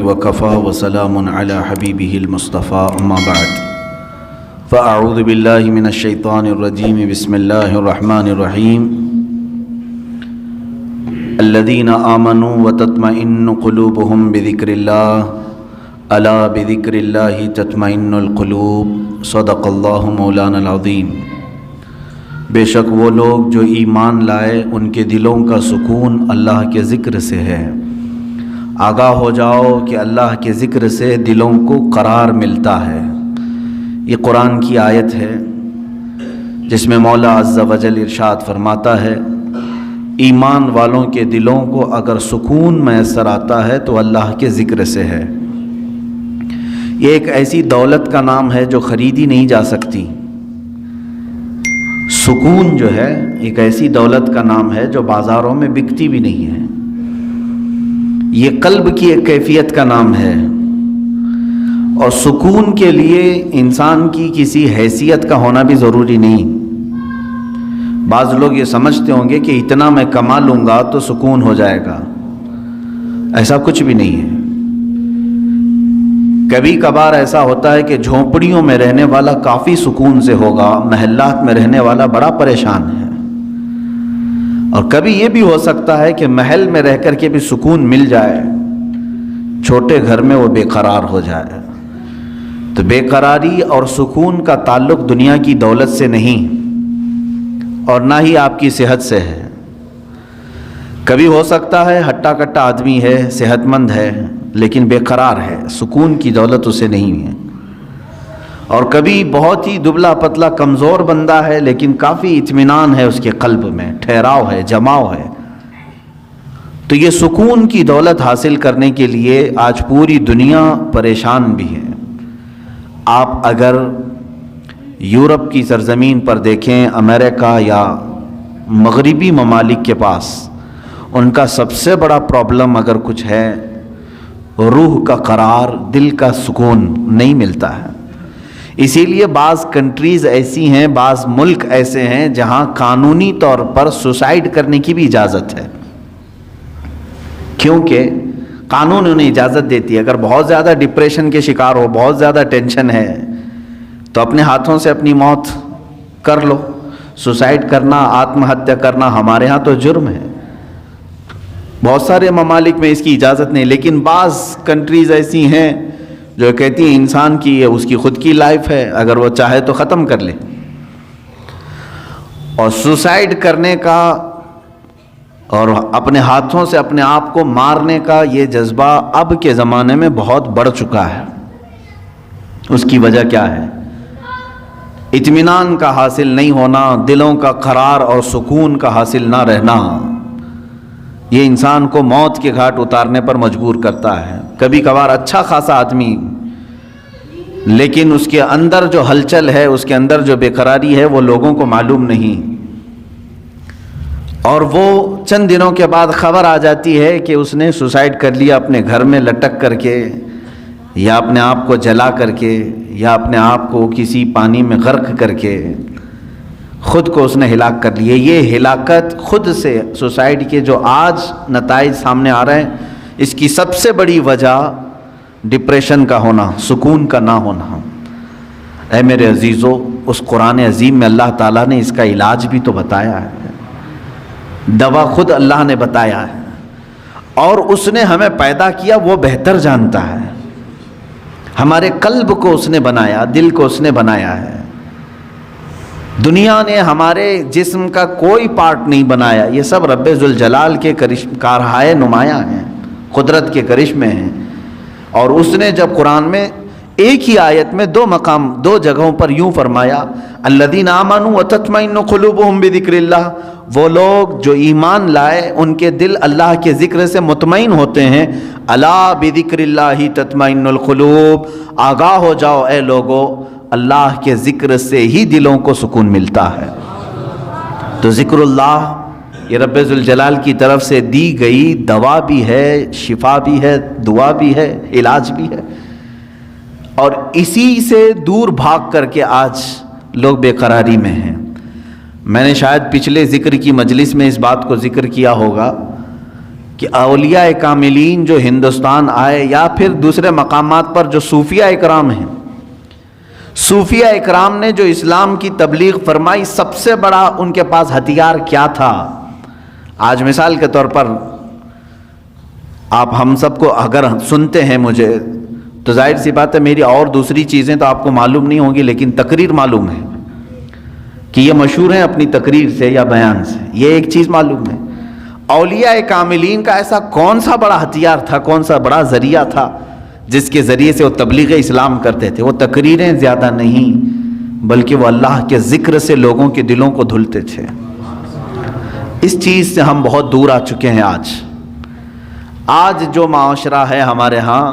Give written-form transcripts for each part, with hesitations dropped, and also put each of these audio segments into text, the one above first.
وكفى وسلام على حبيبه المصطفى أما بعد فأعوذ بالله من الشيطان الرجيم بسم الله الرحمن الرحيم الذين آمنوا وتطمئن قلوبهم بذكر الله ألا بذكر الله تطمئن القلوب صدق الله مولانا العظيم۔ بے شک وہ لوگ جو ایمان لائے ان کے دلوں کا سکون اللہ کے ذکر سے ہے۔ آگاہ ہو جاؤ کہ اللہ کے ذکر سے دلوں کو قرار ملتا ہے۔ یہ قرآن کی آیت ہے جس میں مولا عز و جل ارشاد فرماتا ہے ایمان والوں کے دلوں کو اگر سکون میسر آتا ہے تو اللہ کے ذکر سے ہے۔ یہ ایک ایسی دولت کا نام ہے جو خریدی نہیں جا سکتی۔ سکون جو ہے ایک ایسی دولت کا نام ہے جو بازاروں میں بکتی بھی نہیں ہے۔ یہ قلب کی ایک کیفیت کا نام ہے، اور سکون کے لیے انسان کی کسی حیثیت کا ہونا بھی ضروری نہیں۔ بعض لوگ یہ سمجھتے ہوں گے کہ اتنا میں کما لوں گا تو سکون ہو جائے گا، ایسا کچھ بھی نہیں ہے۔ کبھی کبھار ایسا ہوتا ہے کہ جھونپڑیوں میں رہنے والا کافی سکون سے ہوگا، محلات میں رہنے والا بڑا پریشان ہے، اور کبھی یہ بھی ہو سکتا ہے کہ محل میں رہ کر کے بھی سکون مل جائے، چھوٹے گھر میں وہ بے قرار ہو جائے۔ تو بے قراری اور سکون کا تعلق دنیا کی دولت سے نہیں، اور نہ ہی آپ کی صحت سے ہے۔ کبھی ہو سکتا ہے ہٹا کٹا آدمی ہے، صحت مند ہے، لیکن بے قرار ہے، سکون کی دولت اسے نہیں ہے۔ اور کبھی بہت ہی دبلا پتلا کمزور بندہ ہے، لیکن کافی اطمینان ہے اس کے قلب میں، ٹھہراؤ ہے، جماؤ ہے۔ تو یہ سکون کی دولت حاصل کرنے کے لیے آج پوری دنیا پریشان بھی ہے۔ آپ اگر یورپ کی سرزمین پر دیکھیں، امریکہ یا مغربی ممالک کے پاس ان کا سب سے بڑا پرابلم اگر کچھ ہے، روح کا قرار، دل کا سکون نہیں ملتا ہے۔ اسی لیے بعض کنٹریز ایسی ہیں، بعض ملک ایسے ہیں جہاں قانونی طور پر سوسائیڈ کرنے کی بھی اجازت ہے، کیونکہ قانون انہیں اجازت دیتی ہے۔ اگر بہت زیادہ ڈپریشن کے شکار ہو، بہت زیادہ ٹینشن ہے، تو اپنے ہاتھوں سے اپنی موت کر لو۔ سوسائیڈ کرنا، آتم ہتیا کرنا ہمارے ہاں تو جرم ہے، بہت سارے ممالک میں اس کی اجازت نہیں، لیکن بعض کنٹریز ایسی ہیں جو کہتی ہیں انسان کی اس کی خود کی لائف ہے، اگر وہ چاہے تو ختم کر لے۔ اور سوسائیڈ کرنے کا اور اپنے ہاتھوں سے اپنے آپ کو مارنے کا یہ جذبہ اب کے زمانے میں بہت بڑھ چکا ہے۔ اس کی وجہ کیا ہے؟ اطمینان کا حاصل نہیں ہونا، دلوں کا قرار اور سکون کا حاصل نہ رہنا، یہ انسان کو موت کے گھاٹ اتارنے پر مجبور کرتا ہے۔ کبھی کبھار اچھا خاصا آدمی، لیکن اس کے اندر جو ہلچل ہے، اس کے اندر جو بے قراری ہے، وہ لوگوں کو معلوم نہیں، اور وہ چند دنوں کے بعد خبر آ جاتی ہے کہ اس نے سوسائیڈ کر لیا، اپنے گھر میں لٹک کر کے، یا اپنے آپ کو جلا کر کے، یا اپنے آپ کو کسی پانی میں غرق کر کے خود کو اس نے ہلاک کر لیے۔ یہ ہلاکت خود سے سوسائڈ کے جو آج نتائج سامنے آ رہے ہیں، اس کی سب سے بڑی وجہ ڈپریشن کا ہونا، سکون کا نہ ہونا۔ اے میرے عزیزو، اس قرآن عظیم میں اللہ تعالیٰ نے اس کا علاج بھی تو بتایا ہے، دوا خود اللہ نے بتایا ہے، اور اس نے ہمیں پیدا کیا، وہ بہتر جانتا ہے۔ ہمارے قلب کو اس نے بنایا، دل کو اس نے بنایا ہے۔ دنیا نے ہمارے جسم کا کوئی پارٹ نہیں بنایا، یہ سب رب ذوالجلال کے کارہائے نمایاں ہیں، قدرت کے کرشمے ہیں۔ اور اس نے جب قرآن میں ایک ہی آیت میں دو جگہوں پر یوں فرمایا الذین آمنوا وتطمئن قلوبهم بذکر اللہ، وہ لوگ جو ایمان لائے ان کے دل اللہ کے ذکر سے مطمئن ہوتے ہیں۔ الا بذکر اللہ تطمئن القلوب، آگاہ ہو جاؤ اے لوگو، اللہ کے ذکر سے ہی دلوں کو سکون ملتا ہے۔ تو ذکر اللہ یہ رب ذوالجلال کی طرف سے دی گئی دوا بھی ہے، شفا بھی ہے، دعا بھی ہے، علاج بھی ہے، اور اسی سے دور بھاگ کر کے آج لوگ بے قراری میں ہیں۔ میں نے شاید پچھلے ذکر کی مجلس میں اس بات کو ذکر کیا ہوگا کہ اولیاء کاملین جو ہندوستان آئے یا پھر دوسرے مقامات پر جو صوفیہ اکرام ہیں، صوفیہ اکرام نے جو اسلام کی تبلیغ فرمائی، سب سے بڑا ان کے پاس ہتھیار کیا تھا؟ آج مثال کے طور پر آپ ہم سب کو اگر سنتے ہیں مجھے تو ظاہر سی بات ہے میری اور دوسری چیزیں تو آپ کو معلوم نہیں ہوں گی، لیکن تقریر معلوم ہے کہ یہ مشہور ہیں اپنی تقریر سے یا بیان سے، یہ ایک چیز معلوم ہے۔ اولیاء کاملین کا ایسا کون سا بڑا ہتھیار تھا، کون سا بڑا ذریعہ تھا جس کے ذریعے سے وہ تبلیغ اسلام کرتے تھے؟ وہ تقریریں زیادہ نہیں بلکہ وہ اللہ کے ذکر سے لوگوں کے دلوں کو دھلتے تھے۔ اس چیز سے ہم بہت دور آ چکے ہیں۔ آج جو معاشرہ ہے ہمارے ہاں،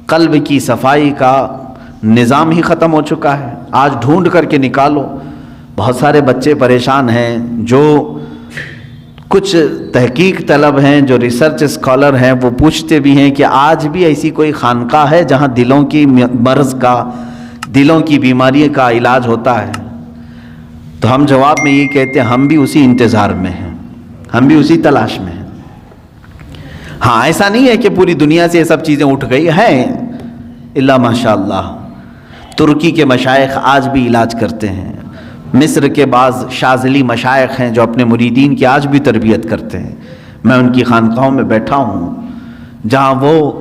قلب کی صفائی کا نظام ہی ختم ہو چکا ہے۔ آج ڈھونڈ کر کے نکالو، بہت سارے بچے پریشان ہیں جو کچھ تحقیق طلب ہیں، جو ریسرچ اسکالر ہیں، وہ پوچھتے بھی ہیں کہ آج بھی ایسی کوئی خانقاہ ہے جہاں دلوں کی مرض کا، دلوں کی بیماری کا علاج ہوتا ہے؟ تو ہم جواب میں یہ کہتے ہیں ہم بھی اسی انتظار میں ہیں، ہم بھی اسی تلاش میں ہیں۔ ہاں، ایسا نہیں ہے کہ پوری دنیا سے یہ سب چیزیں اٹھ گئی ہیں، الا ماشاء اللہ ترکی کے مشائخ آج بھی علاج کرتے ہیں، مصر کے بعض شاذلی مشائخ ہیں جو اپنے مریدین کی آج بھی تربیت کرتے ہیں۔ میں ان کی خانقاہوں میں بیٹھا ہوں جہاں وہ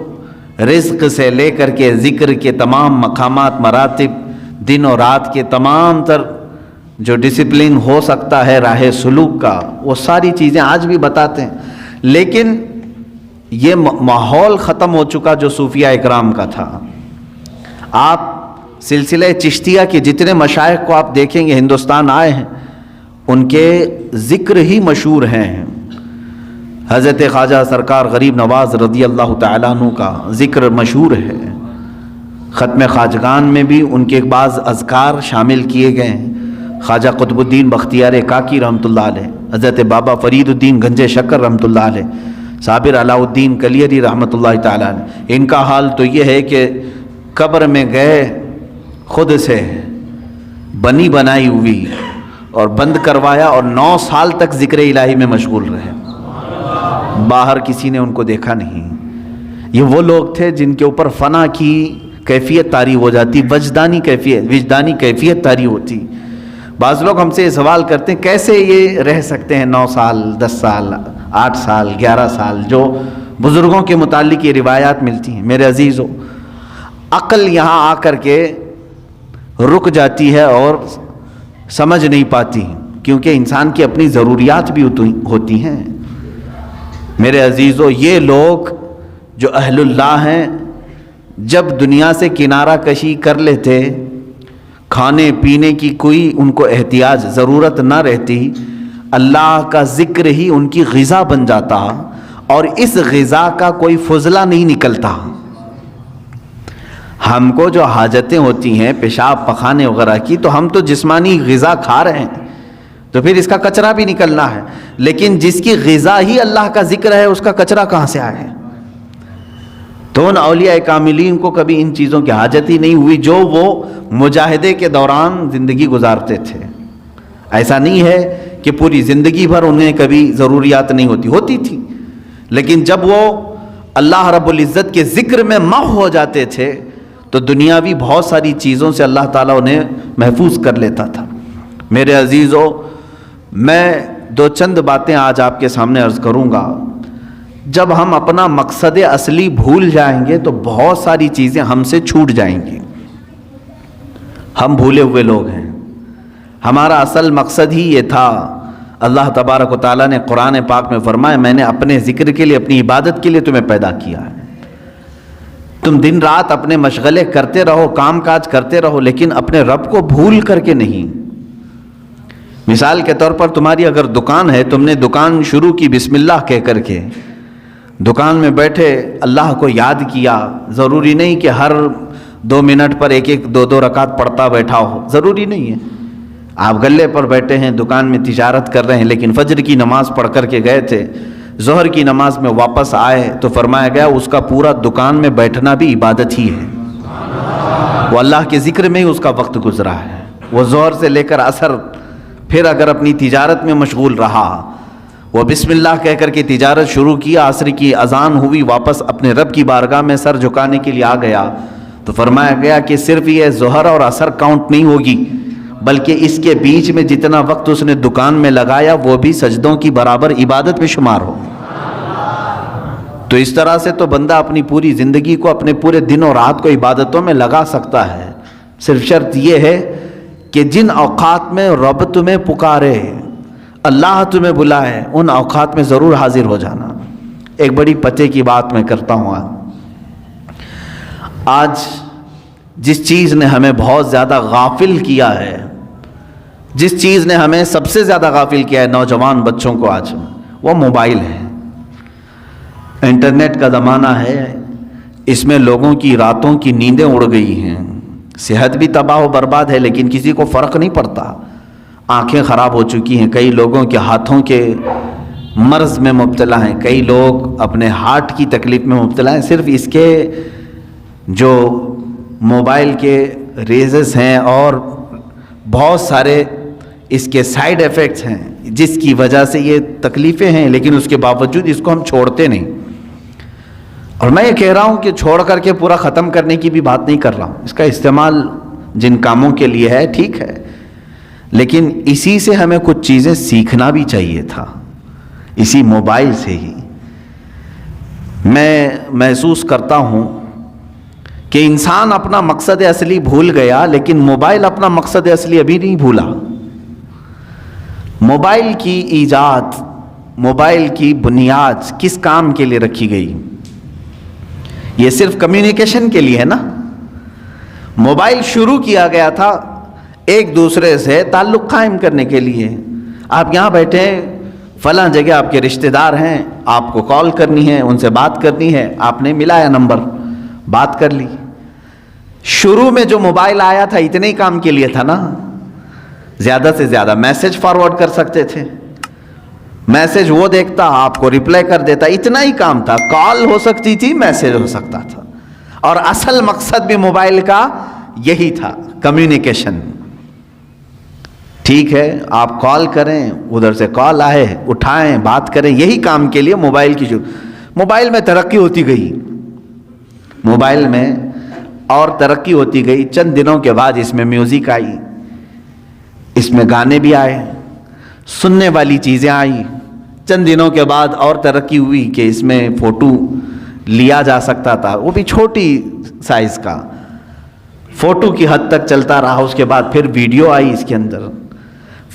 رزق سے لے کر کے ذکر کے تمام مقامات، مراتب، دن اور رات کے تمام تر جو ڈسپلن ہو سکتا ہے راہ سلوک کا، وہ ساری چیزیں آج بھی بتاتے ہیں۔ لیکن یہ ماحول ختم ہو چکا جو صوفیہ اکرام کا تھا۔ آپ سلسلہ چشتیہ کے جتنے مشائخ کو آپ دیکھیں گے ہندوستان آئے ہیں، ان کے ذکر ہی مشہور ہیں۔ حضرت خواجہ سرکار غریب نواز رضی اللہ تعالیٰ عنہ کا ذکر مشہور ہے۔ ختم خواجگان میں بھی ان کے بعض اذکار شامل کیے گئے ہیں۔ خواجہ قطب الدین بختیار کاکی رحمۃ اللہ علیہ، حضرت بابا فرید الدین گنج شکر رحمۃ اللہ علیہ، صابر علاء الدین کلیری رحمۃ اللہ تعالیٰ علیہ، ان کا حال تو یہ ہے کہ قبر میں گئے خود سے بنی بنائی ہوئی اور بند کروایا اور 9 سال تک ذکر الہی میں مشغول رہے، باہر کسی نے ان کو دیکھا نہیں۔ یہ وہ لوگ تھے جن کے اوپر فنا کی کیفیت طاری ہو جاتی، وجدانی کیفیت طاری ہوتی۔ بعض لوگ ہم سے یہ سوال کرتے ہیں کیسے یہ رہ سکتے ہیں 9 سال 10 سال 8 سال 11 سال، جو بزرگوں کے متعلق یہ روایات ملتی ہیں۔ میرے عزیزو، عقل یہاں آ کر کے رک جاتی ہے اور سمجھ نہیں پاتی، کیونکہ انسان کی اپنی ضروریات بھی ہوتی ہیں۔ میرے عزیزو، یہ لوگ جو اہل اللہ ہیں، جب دنیا سے کنارہ کشی کر لیتے، کھانے پینے کی کوئی ان کو احتیاج ضرورت نہ رہتی، اللہ کا ذکر ہی ان کی غذا بن جاتا اور اس غذا کا کوئی فضلہ نہیں نکلتا۔ ہم کو جو حاجتیں ہوتی ہیں پیشاب پخانے وغیرہ کی، تو ہم تو جسمانی غذا کھا رہے ہیں تو پھر اس کا کچرا بھی نکلنا ہے، لیکن جس کی غذا ہی اللہ کا ذکر ہے اس کا کچرا کہاں سے آئے؟ تو ان اولیاء کاملین کو کبھی ان چیزوں کی حاجت ہی نہیں ہوئی جو وہ مجاہدے کے دوران زندگی گزارتے تھے۔ ایسا نہیں ہے کہ پوری زندگی بھر انہیں کبھی ضروریات نہیں ہوتی تھی، لیکن جب وہ اللہ رب العزت کے ذکر میں محو ہو جاتے تھے تو دنیاوی بہت ساری چیزوں سے اللہ تعالیٰ انہیں محفوظ کر لیتا تھا۔ میرے عزیزو، میں 2 چند باتیں آج آپ کے سامنے عرض کروں گا۔ جب ہم اپنا مقصد اصلی بھول جائیں گے تو بہت ساری چیزیں ہم سے چھوٹ جائیں گی۔ ہم بھولے ہوئے لوگ ہیں، ہمارا اصل مقصد ہی یہ تھا۔ اللہ تبارک و تعالیٰ نے قرآن پاک میں فرمایا، میں نے اپنے ذکر کے لیے، اپنی عبادت کے لیے تمہیں پیدا کیا ہے۔ تم دن رات اپنے مشغلے کرتے رہو، کام کاج کرتے رہو، لیکن اپنے رب کو بھول کر کے نہیں۔ مثال کے طور پر تمہاری اگر دکان ہے، تم نے دکان شروع کی بسم اللہ کہہ کر کے، دکان میں بیٹھے اللہ کو یاد کیا، ضروری نہیں کہ ہر 2 منٹ پر 1-2 رکعت پڑھتا بیٹھا ہو، ضروری نہیں ہے۔ آپ گلے پر بیٹھے ہیں، دکان میں تجارت کر رہے ہیں، لیکن فجر کی نماز پڑھ کر کے گئے تھے، ظہر کی نماز میں واپس آئے تو فرمایا گیا اس کا پورا دکان میں بیٹھنا بھی عبادت ہی ہے، وہ اللہ کے ذکر میں ہی اس کا وقت گزرا ہے۔ وہ ظہر سے لے کر عصر پھر اگر اپنی تجارت میں مشغول رہا، وہ بسم اللہ کہہ کر کے تجارت شروع کی، عصر کی اذان ہوئی، واپس اپنے رب کی بارگاہ میں سر جھکانے کے لیے آ گیا تو فرمایا گیا کہ صرف یہ ظہر اور عصر کاؤنٹ نہیں ہوگی، بلکہ اس کے بیچ میں جتنا وقت اس نے دکان میں لگایا وہ بھی سجدوں کی برابر عبادت میں شمار ہو۔ تو اس طرح سے تو بندہ اپنی پوری زندگی کو، اپنے پورے دن اور رات کو عبادتوں میں لگا سکتا ہے، صرف شرط یہ ہے کہ جن اوقات میں رب تمہیں پکارے، اللہ تمہیں بلائے، ان اوقات میں ضرور حاضر ہو جانا۔ ایک بڑی پتے کی بات میں کرتا ہوں۔ آج جس چیز نے ہمیں بہت زیادہ غافل کیا ہے، جس چیز نے ہمیں سب سے زیادہ غافل کیا ہے نوجوان بچوں کو آج، وہ موبائل ہے۔ انٹرنیٹ کا زمانہ ہے، اس میں لوگوں کی راتوں کی نیندیں اڑ گئی ہیں، صحت بھی تباہ و برباد ہے، لیکن کسی کو فرق نہیں پڑتا۔ آنکھیں خراب ہو چکی ہیں، کئی لوگوں کے ہاتھوں کے مرض میں مبتلا ہیں، کئی لوگ اپنے ہارٹ کی تکلیف میں مبتلا ہیں، صرف اس کے جو موبائل کے ریزز ہیں اور بہت سارے اس کے سائیڈ ایفیکٹس ہیں جس کی وجہ سے یہ تکلیفیں ہیں، لیکن اس کے باوجود اس کو ہم چھوڑتے نہیں۔ اور میں یہ کہہ رہا ہوں کہ چھوڑ کر کے پورا ختم کرنے کی بھی بات نہیں کر رہا ہوں، اس کا استعمال جن کاموں کے لیے ہے ٹھیک ہے، لیکن اسی سے ہمیں کچھ چیزیں سیکھنا بھی چاہیے تھا، اسی موبائل سے ہی۔ میں محسوس کرتا ہوں کہ انسان اپنا مقصد اصلی بھول گیا، لیکن موبائل اپنا مقصد اصلی ابھی نہیں بھولا۔ موبائل کی ایجاد، موبائل کی بنیاد کس کام کے لیے رکھی گئی؟ یہ صرف کمیونیکیشن کے لیے ہے نا۔ موبائل شروع کیا گیا تھا ایک دوسرے سے تعلق قائم کرنے کے لیے۔ آپ یہاں بیٹھے ہیں، فلاں جگہ آپ کے رشتہ دار ہیں، آپ کو کال کرنی ہے، ان سے بات کرنی ہے، آپ نے ملایا نمبر، بات کر لی۔ شروع میں جو موبائل آیا تھا اتنے ہی کام کے لیے تھا نا، زیادہ سے زیادہ میسج فارورڈ کر سکتے تھے، میسج وہ دیکھتا، آپ کو ریپلائی کر دیتا، اتنا ہی کام تھا۔ کال ہو سکتی تھی، میسج ہو سکتا تھا، اور اصل مقصد بھی موبائل کا یہی تھا، کمیونیکیشن۔ ٹھیک ہے، آپ کال کریں، ادھر سے کال آئے، اٹھائیں، بات کریں، یہی کام کے لیے موبائل کی موبائل میں ترقی ہوتی گئی، موبائل میں اور ترقی ہوتی گئی۔ چند دنوں کے بعد اس میں میوزک آئی، اس میں گانے بھی آئے، سننے والی چیزیں آئی۔ چند دنوں کے بعد اور ترقی ہوئی کہ اس میں فوٹو لیا جا سکتا تھا، وہ بھی چھوٹی سائز کا، فوٹو کی حد تک چلتا رہا۔ اس کے بعد پھر ویڈیو آئی اس کے اندر،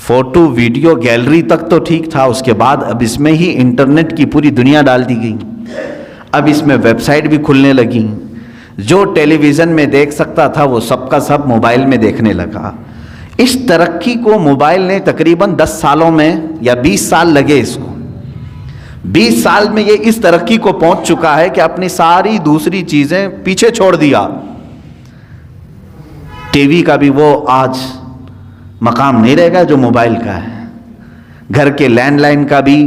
فوٹو ویڈیو گیلری تک تو ٹھیک تھا، اس کے بعد اب اس میں ہی انٹرنیٹ کی پوری دنیا ڈال دی گئی۔ اب اس میں ویب سائٹ بھی کھلنے لگی، جو ٹیلی ویژن میں دیکھ سکتا تھا وہ سب کا سب موبائل میں دیکھنے لگا۔ اس ترقی کو موبائل نے تقریباً 10 سالوں میں یا 20 سال لگے اس کو، 20 سال میں یہ اس ترقی کو پہنچ چکا ہے کہ اپنی ساری دوسری چیزیں پیچھے چھوڑ دیا۔ ٹی وی کا بھی وہ آج مقام نہیں رہے گا جو موبائل کا ہے، گھر کے لینڈ لائن کا بھی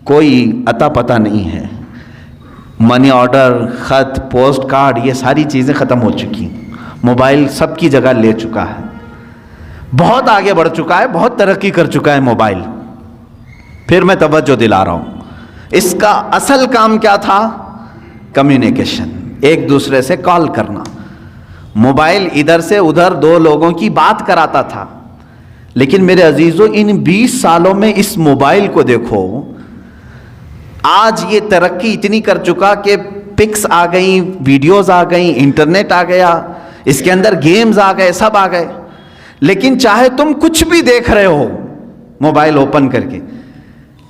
کوئی اتا پتہ نہیں ہے، منی آرڈر، خط، پوسٹ کارڈ، یہ ساری چیزیں ختم ہو چکی، موبائل سب کی جگہ لے چکا ہے، بہت آگے بڑھ چکا ہے، بہت ترقی کر چکا ہے موبائل۔ پھر میں توجہ دلا رہا ہوں، اس کا اصل کام کیا تھا؟ کمیونیکیشن، ایک دوسرے سے کال کرنا۔ موبائل ادھر سے ادھر دو لوگوں کی بات کراتا تھا، لیکن میرے عزیزو ان 20 سالوں میں اس موبائل کو دیکھو، آج یہ ترقی اتنی کر چکا کہ پکس آ گئیں، ویڈیوز آ گئیں، انٹرنیٹ آ گیا، اس کے اندر گیمز آ گئے، سب آ گئے، لیکن چاہے تم کچھ بھی دیکھ رہے ہو موبائل اوپن کر کے،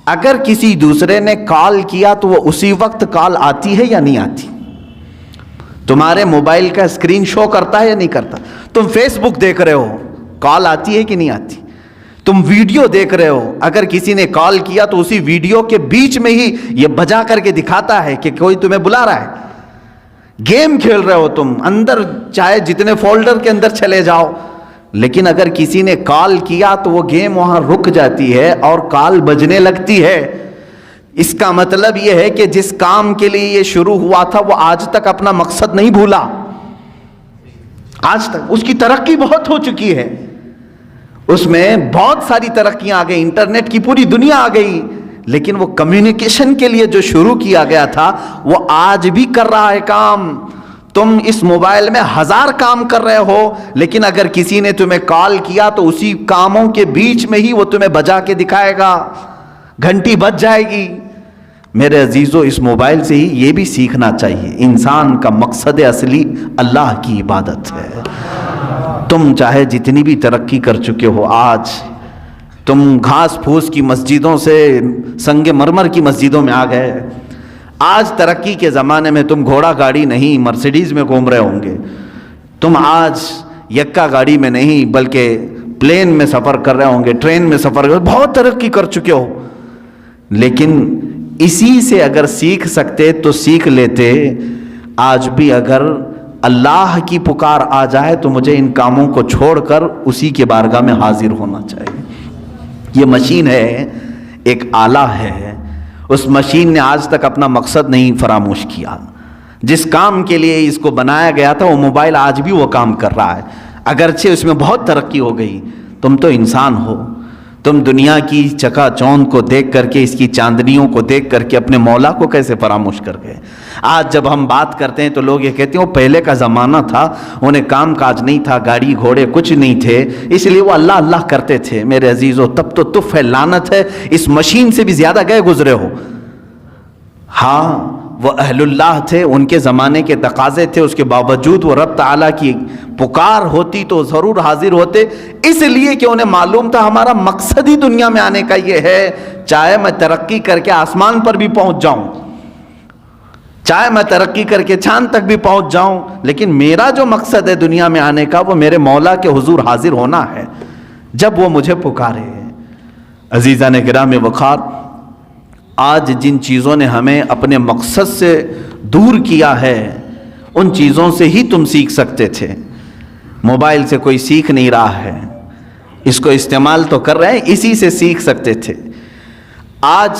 اگر کسی دوسرے نے کال کیا تو وہ اسی وقت کال آتی ہے یا نہیں آتی؟ تمہارے موبائل کا اسکرین شو کرتا ہے یا نہیں کرتا؟ تم فیس بک دیکھ رہے ہو، کال آتی ہے کہ نہیں آتی؟ تم ویڈیو دیکھ رہے ہو، اگر کسی نے کال کیا تو اسی ویڈیو کے بیچ میں ہی یہ بجا کر کے دکھاتا ہے کہ کوئی تمہیں بلا رہا ہے۔ گیم کھیل رہے ہو تم، اندر چاہے جتنے فولڈر کے اندر چلے جاؤ، لیکن اگر کسی نے کال کیا تو وہ گیم وہاں رک جاتی ہے اور کال بجنے لگتی ہے۔ اس کا مطلب یہ ہے کہ جس کام کے لیے یہ شروع ہوا تھا وہ آج تک اپنا مقصد نہیں بھولا، آج تک اس کی ترقی بہت ہو چکی ہے، اس میں بہت ساری ترقیاں آ گئی، انٹرنیٹ کی پوری دنیا آ گئی، لیکن وہ کمیونیکیشن کے لیے جو شروع کیا گیا تھا وہ آج بھی کر رہا ہے کام. تم اس موبائل میں 1000 کام کر رہے ہو، لیکن اگر کسی نے تمہیں کال کیا تو اسی کاموں کے بیچ میں ہی وہ تمہیں بجا کے دکھائے گا، گھنٹی بج جائے گی. میرے عزیزو، اس موبائل سے ہی یہ بھی سیکھنا چاہیے، انسان کا مقصد اصلی اللہ کی عبادت ہے. تم چاہے جتنی بھی ترقی کر چکے ہو، آج تم گھاس پھوس کی مسجدوں سے سنگ مرمر کی مسجدوں میں آ گئے. آج ترقی کے زمانے میں تم گھوڑا گاڑی نہیں مرسیڈیز میں گھوم رہے ہوں گے. تم آج یکا گاڑی میں نہیں بلکہ پلین میں سفر کر رہے ہوں گے، ٹرین میں سفر کر، بہت ترقی کر چکے ہو. لیکن اسی سے اگر سیکھ سکتے تو سیکھ لیتے. آج بھی اگر اللہ کی پکار آ جائے تو مجھے ان کاموں کو چھوڑ کر اسی کے بارگاہ میں حاضر ہونا چاہیے. یہ مشین ہے، ایک آلہ ہے، اس مشین نے آج تک اپنا مقصد نہیں فراموش کیا. جس کام کے لیے اس کو بنایا گیا تھا وہ موبائل آج بھی وہ کام کر رہا ہے، اگرچہ اس میں بہت ترقی ہو گئی. تم تو انسان ہو، تم دنیا کی چکا چوند کو دیکھ کر کے، اس کی چاندنیوں کو دیکھ کر کے اپنے مولا کو کیسے فراموش کر گئے. آج جب ہم بات کرتے ہیں تو لوگ یہ کہتے ہیں وہ پہلے کا زمانہ تھا، انہیں کام کاج نہیں تھا، گاڑی گھوڑے کچھ نہیں تھے، اس لیے وہ اللہ اللہ کرتے تھے. میرے عزیزو، تب تو تف ہے، لعنت ہے، اس مشین سے بھی زیادہ گئے گزرے ہو. ہاں وہ اہل اللہ تھے، ان کے زمانے کے تقاضے تھے، اس کے باوجود وہ رب تعالیٰ کی پکار ہوتی تو ضرور حاضر ہوتے، اس لیے کہ انہیں معلوم تھا ہمارا مقصد ہی دنیا میں آنے کا یہ ہے. چاہے میں ترقی کر کے آسمان پر بھی پہنچ جاؤں، چاہے میں ترقی کر کے چاند تک بھی پہنچ جاؤں، لیکن میرا جو مقصد ہے دنیا میں آنے کا وہ میرے مولا کے حضور حاضر ہونا ہے جب وہ مجھے پکارے. عزیزان کرام وقار، آج جن چیزوں نے ہمیں اپنے مقصد سے دور کیا ہے ان چیزوں سے ہی تم سیکھ سکتے تھے. موبائل سے کوئی سیکھ نہیں رہا ہے، اس کو استعمال تو کر رہے ہیں، اسی سے سیکھ سکتے تھے. آج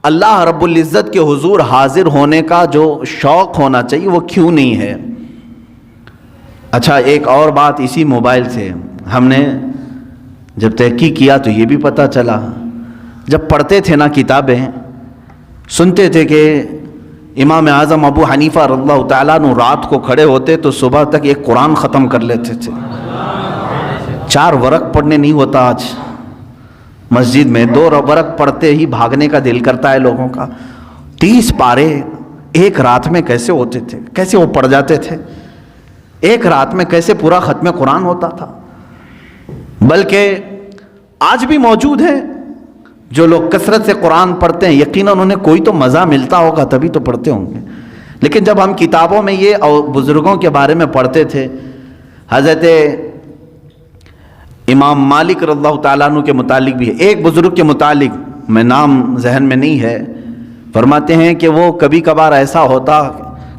اللہ رب العزت کے حضور حاضر ہونے کا جو شوق ہونا چاہیے وہ کیوں نہیں ہے؟ اچھا، ایک اور بات اسی موبائل سے ہم نے جب تحقیق کیا تو یہ بھی پتہ چلا، جب پڑھتے تھے نا کتابیں، سنتے تھے کہ امام اعظم ابو حنیفہ رضی اللہ تعالیٰ عنہ رات کو کھڑے ہوتے تو صبح تک ایک قرآن ختم کر لیتے تھے. 4 ورق پڑھنے نہیں ہوتا آج مسجد میں، 2 ورق پڑھتے ہی بھاگنے کا دل کرتا ہے لوگوں کا. 30 پارے ایک رات میں کیسے ہوتے تھے، کیسے وہ پڑھ جاتے تھے، ایک رات میں کیسے پورا ختم قرآن ہوتا تھا. بلکہ آج بھی موجود ہے جو لوگ کثرت سے قرآن پڑھتے ہیں، یقیناً انہیں کوئی تو مزہ ملتا ہوگا تبھی تو پڑھتے ہوں گے. لیکن جب ہم کتابوں میں یہ اور بزرگوں کے بارے میں پڑھتے تھے، حضرت امام مالک رضی اللہ تعالیٰ عنہ کے متعلق بھی ہے، ایک بزرگ کے متعلق میں نام ذہن میں نہیں ہے، فرماتے ہیں کہ وہ کبھی کبھار ایسا ہوتا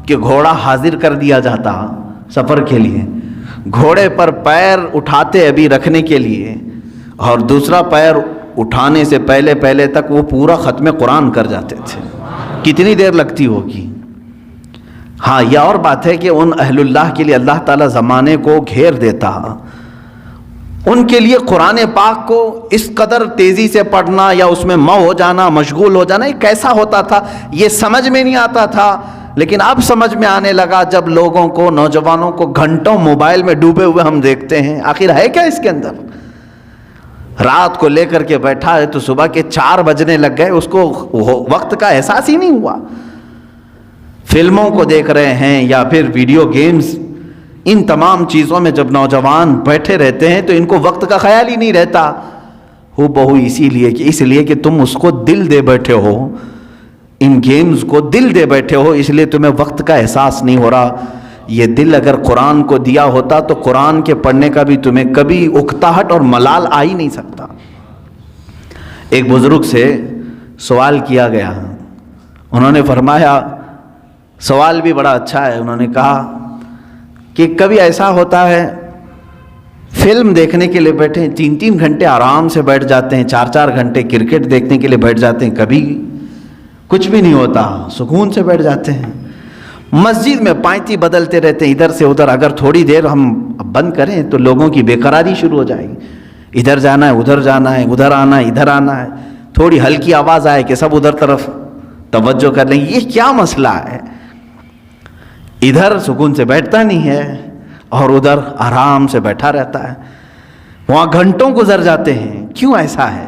کہ گھوڑا حاضر کر دیا جاتا سفر کے لیے، گھوڑے پر پیر اٹھاتے ابھی رکھنے کے لیے، اور دوسرا پیر اٹھانے سے پہلے تک وہ پورا ختم قرآن کر جاتے تھے. کتنی دیر لگتی ہوگی؟ ہاں، یہ اور بات ہے کہ ان اہل اللہ کے لیے اللہ تعالیٰ زمانے کو گھیر دیتا، ان کے لیے قرآن پاک کو اس قدر تیزی سے پڑھنا یا اس میں ہو جانا، مشغول ہو جانا، یہ کیسا ہوتا تھا یہ سمجھ میں نہیں آتا تھا. لیکن اب سمجھ میں آنے لگا جب لوگوں کو، نوجوانوں کو گھنٹوں موبائل میں ڈوبے ہوئے ہم دیکھتے ہیں. آخر ہے کیا اس کے اندر؟ رات کو لے کر کے بیٹھا ہے تو صبح کے 4 بجنے لگ گئے، اس کو وقت کا احساس ہی نہیں ہوا. فلموں کو دیکھ رہے ہیں یا پھر ویڈیو گیمز، ان تمام چیزوں میں جب نوجوان بیٹھے رہتے ہیں تو ان کو وقت کا خیال ہی نہیں رہتا. ہو بہو اس لیے کہ تم اس کو دل دے بیٹھے ہو، ان گیمز کو دل دے بیٹھے ہو، اس لیے تمہیں وقت کا احساس نہیں ہو رہا. یہ دل اگر قرآن کو دیا ہوتا تو قرآن کے پڑھنے کا بھی تمہیں کبھی اکتاہٹ اور ملال آ ہی نہیں سکتا. ایک بزرگ سے سوال کیا گیا، انہوں نے فرمایا، سوال بھی بڑا اچھا ہے، انہوں نے کہا کہ کبھی ایسا ہوتا ہے فلم دیکھنے کے لیے بیٹھے ہیں، 3 گھنٹے آرام سے بیٹھ جاتے ہیں، 4 گھنٹے کرکٹ دیکھنے کے لیے بیٹھ جاتے ہیں، کبھی کچھ بھی نہیں ہوتا، سکون سے بیٹھ جاتے ہیں. مسجد میں پائتی بدلتے رہتے ہیں ادھر سے ادھر. اگر تھوڑی دیر ہم بند کریں تو لوگوں کی بے قراری شروع ہو جائے گی، ادھر جانا ہے ادھر جانا ہے، ادھر آنا ہے ادھر آنا ہے. تھوڑی ہلکی آواز آئے کہ سب ادھر طرف توجہ کر لیں. یہ کیا مسئلہ ہے؟ ادھر سکون سے بیٹھتا نہیں ہے اور ادھر آرام سے بیٹھا رہتا ہے, وہاں گھنٹوں گزر جاتے ہیں. کیوں ایسا ہے؟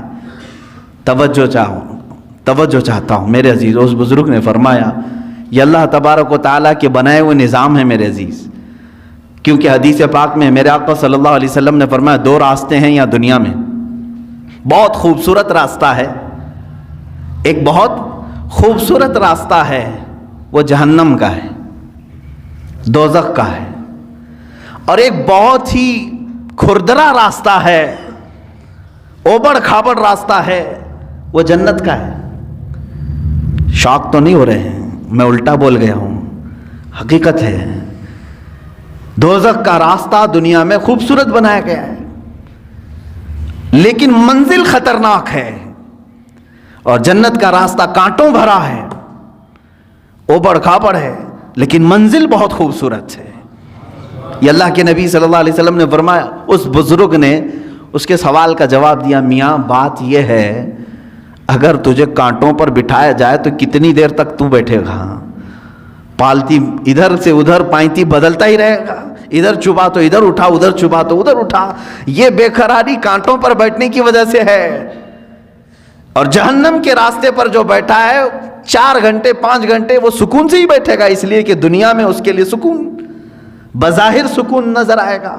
توجہ چاہتا ہوں میرے عزیز. اس بزرگ نے فرمایا یہ اللہ تبارک و تعالیٰ کے بنائے ہوئے نظام ہے میرے عزیز. کیونکہ حدیث پاک میں میرے آقا صلی اللہ علیہ وسلم نے فرمایا 2 راستے ہیں یہاں دنیا میں. بہت خوبصورت راستہ ہے, ایک بہت خوبصورت راستہ ہے, وہ جہنم کا ہے, دوزخ کا ہے. اور ایک بہت ہی کھردرا راستہ ہے, اوبڑ کھابڑ راستہ ہے, وہ جنت کا ہے. شاک تو نہیں ہو رہے ہیں, میں الٹا بول گیا ہوں, حقیقت ہے. دوزخ کا راستہ دنیا میں خوبصورت بنایا گیا ہے, لیکن منزل خطرناک ہے. اور جنت کا راستہ کانٹوں بھرا ہے, اوبڑ کھابڑ ہے, لیکن منزل بہت خوبصورت ہے. یہ اللہ کے نبی صلی اللہ علیہ وسلم نے فرمایا. اس بزرگ نے اس کے سوال کا جواب دیا, میاں بات یہ ہے اگر تجھے کانٹوں پر بٹھایا جائے تو کتنی دیر تک تو بیٹھے گا؟ پالتی ادھر سے ادھر پائنتی بدلتا ہی رہے گا, ادھر چبا تو ادھر اٹھا, ادھر چبا تو ادھر اٹھا. یہ بے قراری کانٹوں پر بیٹھنے کی وجہ سے ہے. اور جہنم کے راستے پر جو بیٹھا ہے 4 گھنٹے 5 گھنٹے وہ سکون سے ہی بیٹھے گا, اس لیے کہ دنیا میں اس کے لیے سکون بظاہر سکون نظر آئے گا.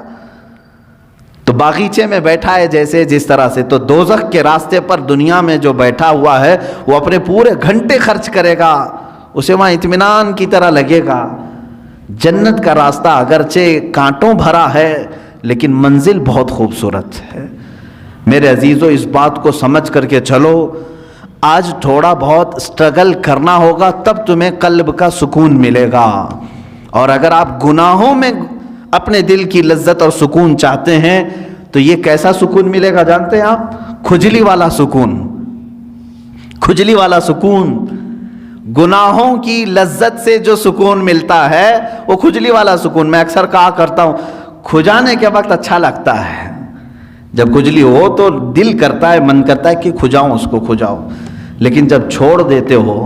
تو باغیچے میں بیٹھا ہے جیسے جس طرح سے, تو دوزخ کے راستے پر دنیا میں جو بیٹھا ہوا ہے وہ اپنے پورے گھنٹے خرچ کرے گا, اسے وہاں اطمینان کی طرح لگے گا. جنت کا راستہ اگرچہ کانٹوں بھرا ہے لیکن منزل بہت خوبصورت ہے. میرے عزیزو اس بات کو سمجھ کر کے چلو. آج تھوڑا بہت اسٹرگل کرنا ہوگا تب تمہیں قلب کا سکون ملے گا. اور اگر آپ گناہوں میں اپنے دل کی لذت اور سکون چاہتے ہیں تو یہ کیسا سکون ملے گا جانتے ہیں آپ؟ کھجلی والا سکون. کھجلی والا سکون, گناہوں کی لذت سے جو سکون ملتا ہے وہ کھجلی والا سکون. میں اکثر کہا کرتا ہوں کھجانے کے وقت اچھا لگتا ہے, جب کھجلی ہو تو دل کرتا ہے, من کرتا ہے کہ کھجاؤں, اس کو کھجاؤ. لیکن جب چھوڑ دیتے ہو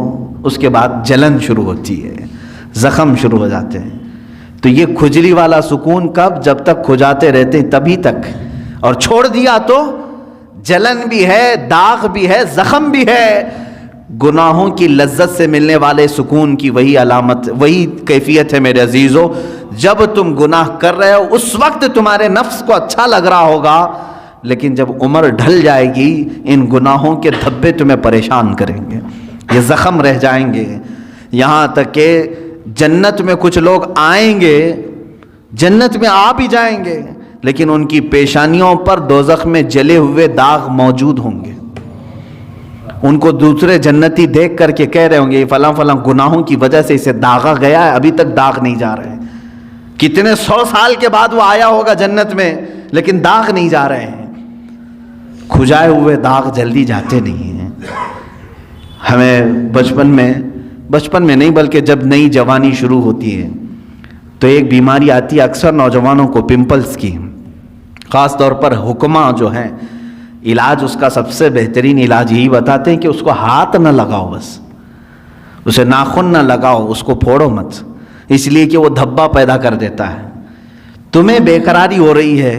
اس کے بعد جلن شروع ہوتی ہے, زخم شروع ہو جاتے ہیں. تو یہ کھجلی والا سکون کب؟ جب تک کھجاتے رہتے ہیں تبھی تک. اور چھوڑ دیا تو جلن بھی ہے, داغ بھی ہے, زخم بھی ہے. گناہوں کی لذت سے ملنے والے سکون کی وہی علامت, وہی کیفیت ہے میرے عزیزو. جب تم گناہ کر رہے ہو اس وقت تمہارے نفس کو اچھا لگ رہا ہوگا, لیکن جب عمر ڈھل جائے گی ان گناہوں کے دھبے تمہیں پریشان کریں گے, یہ زخم رہ جائیں گے. یہاں تک کہ جنت میں کچھ لوگ آئیں گے, جنت میں آ بھی جائیں گے, لیکن ان کی پیشانیوں پر دوزخ میں جلے ہوئے داغ موجود ہوں گے. ان کو دوسرے جنتی دیکھ کر کے کہہ رہے ہوں گے فلاں فلاں گناہوں کی وجہ سے اسے داغا گیا ہے, ابھی تک داغ نہیں جا رہے. کتنے 100 سال کے بعد وہ آیا ہوگا جنت میں, لیکن داغ نہیں جا رہے ہیں. کھجائے ہوئے داغ جلدی جاتے نہیں ہیں. ہمیں بچپن میں نہیں بلکہ جب نئی جوانی شروع ہوتی ہے تو ایک بیماری آتی ہے اکثر نوجوانوں کو, پمپلز کی. خاص طور پر حکماں جو ہیں علاج اس کا سب سے بہترین علاج یہی بتاتے ہیں کہ اس کو ہاتھ نہ لگاؤ, بس اسے ناخن نہ لگاؤ, اس کو پھوڑو مت, اس لیے کہ وہ دھبا پیدا کر دیتا ہے. تمہیں بے قراری ہو رہی ہے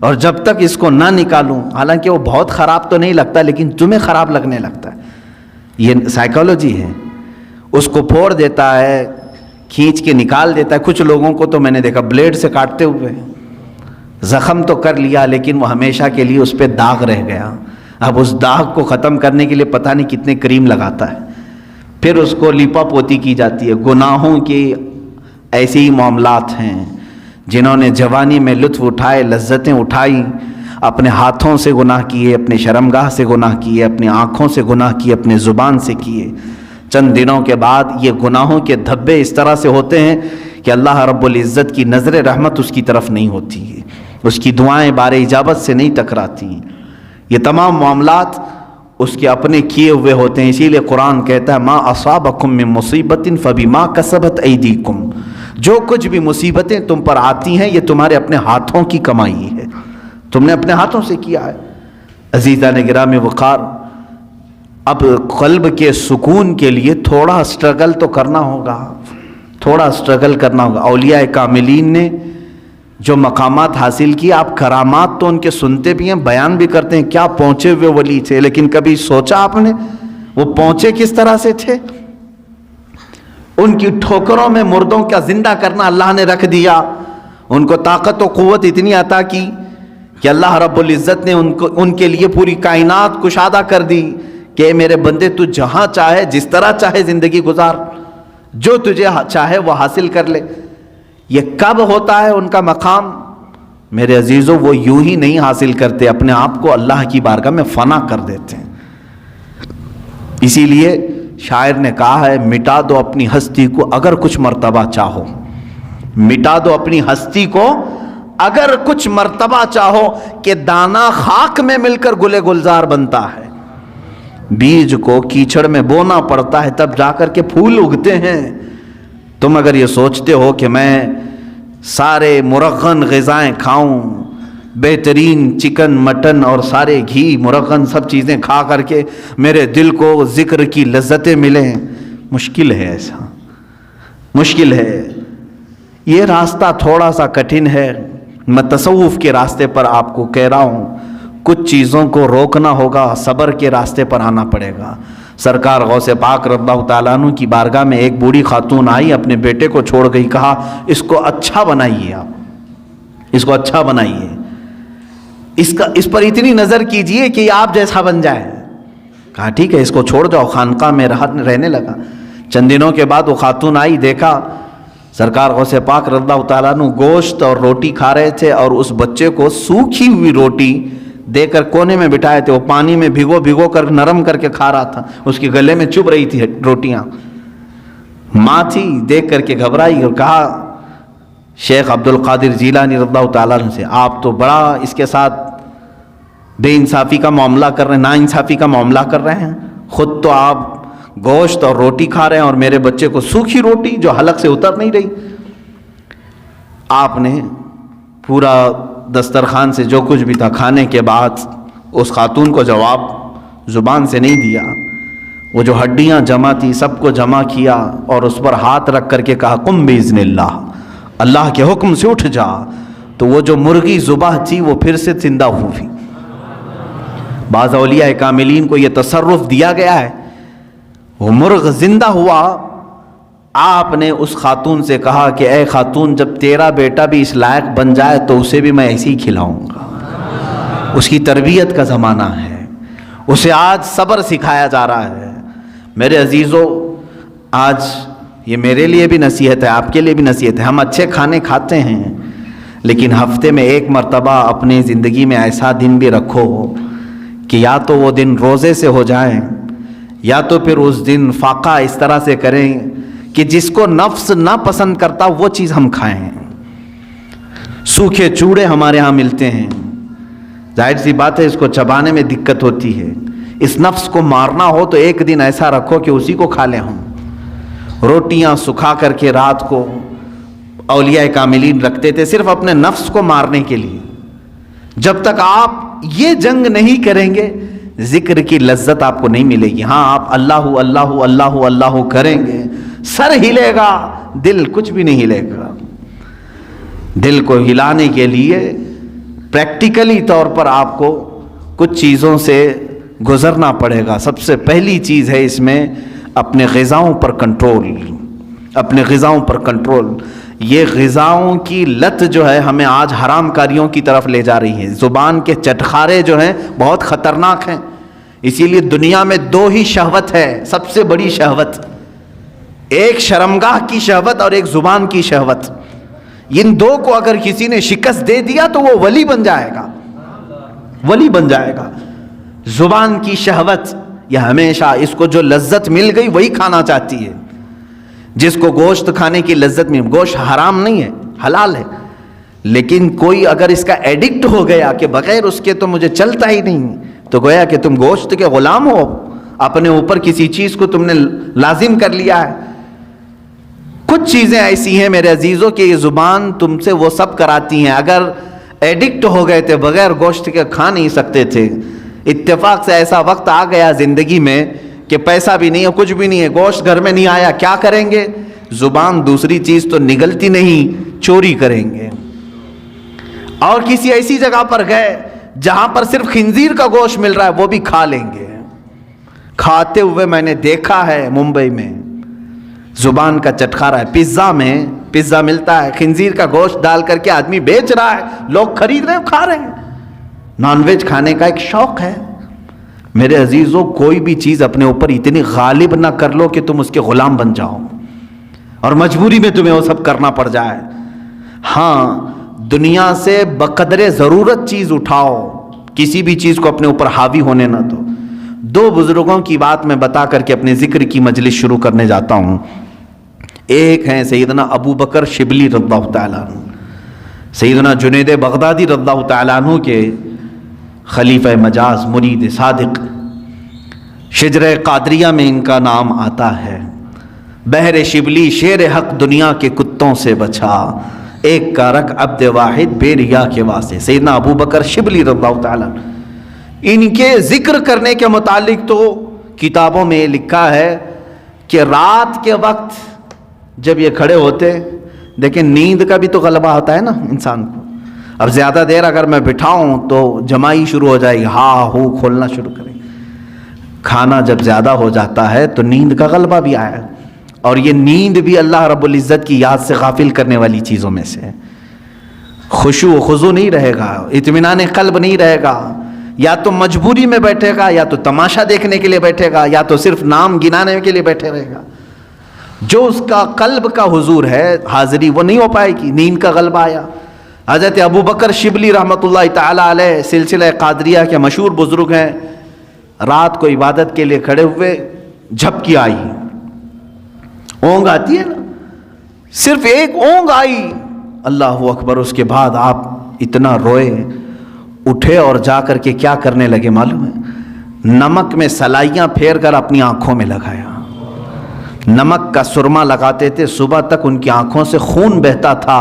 اور جب تک اس کو نہ نکالوں, حالانکہ وہ بہت خراب تو نہیں لگتا لیکن تمہیں خراب لگنے لگتا ہے. یہ سائیکالوجی ہے. اس کو پھوڑ دیتا ہے, کھینچ کے نکال دیتا ہے. کچھ لوگوں کو تو میں نے دیکھا بلیڈ سے کاٹتے ہوئے, زخم تو کر لیا لیکن وہ ہمیشہ کے لیے اس پہ داغ رہ گیا. اب اس داغ کو ختم کرنے کے لیے پتہ نہیں کتنے کریم لگاتا ہے, پھر اس کو لیپا پوتی کی جاتی ہے. گناہوں کے ایسے ہی معاملات ہیں. جنہوں نے جوانی میں لطف اٹھائے, لذتیں اٹھائی, اپنے ہاتھوں سے گناہ کیے, اپنے شرمگاہ سے گناہ کیے, اپنی آنکھوں سے گناہ کیے, اپنے زبان سے کیے, چند دنوں کے بعد یہ گناہوں کے دھبے اس طرح سے ہوتے ہیں کہ اللہ رب العزت کی نظر رحمت اس کی طرف نہیں ہوتی ہے, اس کی دعائیں بار اجابت سے نہیں ٹکراتی. یہ تمام معاملات اس کے اپنے کیے ہوئے ہوتے ہیں. اسی لیے قرآن کہتا ہے ما اصابکم من مصیبت فبما کسبت ایدیکم, جو کچھ بھی مصیبتیں تم پر آتی ہیں یہ تمہارے اپنے ہاتھوں کی کمائی ہے, تم نے اپنے ہاتھوں سے کیا ہے. عزیزان گرامی وقار, اب قلب کے سکون کے لیے تھوڑا سٹرگل تو کرنا ہوگا، تھوڑا سٹرگل کرنا ہوگا۔ اولیاء کاملین نے جو مقامات حاصل کیے، آپ کرامات تو ان کے سنتے بھی ہیں، بیان بھی کرتے ہیں، کیا پہنچے ہوئے ولی تھے، لیکن کبھی سوچا آپ نے وہ پہنچے کس طرح سے تھے؟ ان کی ٹھوکروں میں مردوں کا زندہ کرنا اللہ نے رکھ دیا، ان کو طاقت و قوت اتنی عطا کی کہ اللہ رب العزت نے ان کے لیے پوری کائنات کشادہ کر دی کہ اے میرے بندے تو جہاں چاہے جس طرح چاہے زندگی گزار، جو تجھے چاہے وہ حاصل کر لے۔ یہ کب ہوتا ہے ان کا مقام؟ میرے عزیزو، وہ یوں ہی نہیں حاصل کرتے، اپنے آپ کو اللہ کی بارگاہ میں فنا کر دیتے ہیں۔ اسی لیے شاعر نے کہا ہے، مٹا دو اپنی ہستی کو اگر کچھ مرتبہ چاہو، مٹا دو اپنی ہستی کو اگر کچھ مرتبہ چاہو، کہ دانا خاک میں مل کر گلے گلزار بنتا ہے۔ بیج کو کیچڑ میں بونا پڑتا ہے تب جا کر کے پھول اگتے ہیں۔ تم اگر یہ سوچتے ہو کہ میں سارے مرغن غذائیں کھاؤں، بہترین چکن مٹن اور سارے گھی مرغن سب چیزیں کھا کر کے میرے دل کو ذکر کی لذتیں ملیں، مشکل ہے، ایسا مشکل ہے۔ یہ راستہ تھوڑا سا کٹھن ہے۔ میں تصوف کے راستے پر آپ کو کہہ رہا ہوں، کچھ چیزوں کو روکنا ہوگا، صبر کے راستے پر آنا پڑے گا۔ سرکار غوث پاک رضی اللہ تعالیٰ عنہ کی بارگاہ میں ایک بوڑھی خاتون آئی، اپنے بیٹے کو چھوڑ گئی، کہا اس کو اچھا بنائیے، آپ اس کو اچھا بنائیے، اس پر اتنی نظر کیجئے کہ یہ آپ جیسا بن جائے۔ کہا ٹھیک ہے، اس کو چھوڑ جاؤ۔ خانقاہ میں رہنے لگا۔ چند دنوں کے بعد وہ خاتون آئی، دیکھا سرکار غوث پاک رضی اللہ تعالیٰ عنہ گوشت اور روٹی کھا رہے تھے، اور اس بچے کو سوکھی ہوئی روٹی دے کر کونے میں بٹھائے تھے، وہ پانی میں بھگو کر نرم کر کے کھا رہا تھا، اس کے گلے میں چبھ رہی تھی روٹیاں۔ ماں تھی، دیکھ کر کے گھبرائی اور کہا شیخ عبد القادر جیلانی رضی اللہ تعالیٰ عنہ سے، آپ تو بڑا اس کے ساتھ بے انصافی کا معاملہ کر رہے ہیں، نا انصافی کا معاملہ کر رہے ہیں، خود تو آپ گوشت اور روٹی کھا رہے ہیں اور میرے بچے کو سوکھی روٹی جو حلق سے اتر نہیں رہی۔ آپ نے پورا دسترخوان سے جو کچھ بھی تھا کھانے کے بعد اس خاتون کو جواب زبان سے نہیں دیا، وہ جو ہڈیاں جمع تھی سب کو جمع کیا اور اس پر ہاتھ رکھ کر کے کہا قم باذن اللہ، اللہ کے حکم سے اٹھ جا۔ تو وہ جو مرغی ذبح تھی وہ پھر سے زندہ ہوئی۔ بعض اولیاء کاملین کو یہ تصرف دیا گیا ہے، وہ مرغ زندہ ہوا، آپ نے اس خاتون سے کہا کہ اے خاتون، جب تیرا بیٹا بھی اس لائق بن جائے تو اسے بھی میں ایسے ہی کھلاؤں گا۔ اس کی تربیت کا زمانہ ہے، اسے آج صبر سکھایا جا رہا ہے۔ میرے عزیزو، آج یہ میرے لیے بھی نصیحت ہے، آپ کے لیے بھی نصیحت ہے۔ ہم اچھے کھانے کھاتے ہیں، لیکن ہفتے میں ایک مرتبہ اپنی زندگی میں ایسا دن بھی رکھو کہ یا تو وہ دن روزے سے ہو جائیں، یا تو پھر اس دن فاقہ اس طرح سے کریں کہ جس کو نفس نہ پسند کرتا وہ چیز ہم کھائیں۔ سوکھے چوڑے ہمارے ہاں ملتے ہیں، ظاہر سی بات ہے اس کو چبانے میں دقت ہوتی ہے۔ اس نفس کو مارنا ہو تو ایک دن ایسا رکھو کہ اسی کو کھا لیں ہم۔ روٹیاں سکھا کر کے رات کو اولیاء کاملین رکھتے تھے صرف اپنے نفس کو مارنے کے لیے۔ جب تک آپ یہ جنگ نہیں کریں گے ذکر کی لذت آپ کو نہیں ملے گی۔ ہاں، آپ اللہ اللہ اللہ اللہ کریں گے، سر ہلے گا، دل کچھ بھی نہیں ہلے گا۔ دل کو ہلانے کے لیے پریکٹیکلی طور پر آپ کو کچھ چیزوں سے گزرنا پڑے گا۔ سب سے پہلی چیز ہے اس میں اپنے غذاؤں پر کنٹرول، اپنے غذاؤں پر کنٹرول۔ یہ غذاؤں کی لت جو ہے ہمیں آج حرام کاریوں کی طرف لے جا رہی ہے۔ زبان کے چٹخارے جو ہیں بہت خطرناک ہیں، اسی لیے دنیا میں دو ہی شہوت ہے، سب سے بڑی شہوت، ایک شرمگاہ کی شہوت اور ایک زبان کی شہوت۔ ان دو کو اگر کسی نے شکست دے دیا تو وہ ولی بن جائے گا، ولی بن جائے گا۔ زبان کی شہوت یہ ہمیشہ اس کو جو لذت مل گئی وہی کھانا چاہتی ہے۔ جس کو گوشت کھانے کی لذت میں، گوشت حرام نہیں ہے، حلال ہے، لیکن کوئی اگر اس کا ایڈکٹ ہو گیا کہ بغیر اس کے تو مجھے چلتا ہی نہیں، تو گویا کہ تم گوشت کے غلام ہو، اپنے اوپر کسی چیز کو تم نے لازم کر لیا ہے۔ کچھ چیزیں ایسی ہیں میرے عزیزوں کہ یہ زبان تم سے وہ سب کراتی ہیں۔ اگر ایڈکٹ ہو گئے تھے، بغیر گوشت کے کھا نہیں سکتے تھے، اتفاق سے ایسا وقت آ گیا زندگی میں کہ پیسہ بھی نہیں ہے، کچھ بھی نہیں ہے، گوشت گھر میں نہیں آیا، کیا کریں گے؟ زبان دوسری چیز تو نگلتی نہیں، چوری کریں گے۔ اور کسی ایسی جگہ پر گئے جہاں پر صرف خنزیر کا گوشت مل رہا ہے، وہ بھی کھا لیں گے۔ کھاتے ہوئے میں نے دیکھا ہے ممبئی میں، زبان کا چٹکارا ہے۔ پیزا میں پیزا ملتا ہے، خنزیر کا گوشت ڈال کر کے آدمی بیچ رہا ہے، لوگ خرید رہے ہیں، کھا رہے ہیں۔ نان ویج کھانے کا ایک شوق ہے۔ میرے عزیزوں، کوئی بھی چیز اپنے اوپر اتنی غالب نہ کر لو کہ تم اس کے غلام بن جاؤ اور مجبوری میں تمہیں وہ سب کرنا پڑ جائے۔ ہاں، دنیا سے بقدر ضرورت چیز اٹھاؤ، کسی بھی چیز کو اپنے اوپر حاوی ہونے نہ دو۔ دو بزرگوں کی بات میں بتا کر کے اپنے ذکر کی مجلس شروع کرنے جاتا ہوں۔ ایک ہیں سیدنا ابو بکر شبلی رضی اللہ تعالیٰ عنہ، سیدنا جنید بغدادی رضی اللہ تعالیٰ عنہ کے خلیفہ مجاز، مرید صادق۔ شجرہ قادریہ میں ان کا نام آتا ہے۔ بحر شبلی شیر حق دنیا کے کتوں سے بچا، ایک کا رکھ عبد واحد بے ریا کے واسطے۔ سیدنا ابو بکر شبلی رضی اللہ تعالیٰ عنہ، ان کے ذکر کرنے کے متعلق تو کتابوں میں لکھا ہے کہ رات کے وقت جب یہ کھڑے ہوتے، دیکھیں نیند کا بھی تو غلبہ ہوتا ہے نا انسان کو۔ اب زیادہ دیر اگر میں بٹھاؤں تو جمائی شروع ہو جائے گی، ہاں ہو کھولنا شروع کریں گے۔ کھانا جب زیادہ ہو جاتا ہے تو نیند کا غلبہ بھی آیا، اور یہ نیند بھی اللہ رب العزت کی یاد سے غافل کرنے والی چیزوں میں سے ہے۔ خشوع و خضوع نہیں رہے گا، اطمینان قلب نہیں رہے گا، یا تو مجبوری میں بیٹھے گا، یا تو تماشا دیکھنے کے لیے بیٹھے گا، یا تو صرف نام گنانے کے لیے بیٹھے رہے گا۔ جو اس کا قلب کا حضور ہے، حاضری، وہ نہیں ہو پائے گی۔ نیند کا غلبہ آیا۔ حضرت ابو بکر شبلی رحمۃ اللہ تعالی علیہ سلسلہ قادریہ کے مشہور بزرگ ہیں۔ رات کو عبادت کے لیے کھڑے ہوئے، جھپکی آئی، اونگ آتی ہے نا، صرف ایک اونگ آئی، اللہ اکبر۔ اس کے بعد آپ اتنا روئے، اٹھے اور جا کر کے کیا کرنے لگے معلوم ہے؟ نمک میں سلائیاں پھیر کر اپنی آنکھوں میں لگایا۔ نمک کا سرما لگاتے تھے، صبح تک ان کی آنکھوں سے خون بہتا تھا۔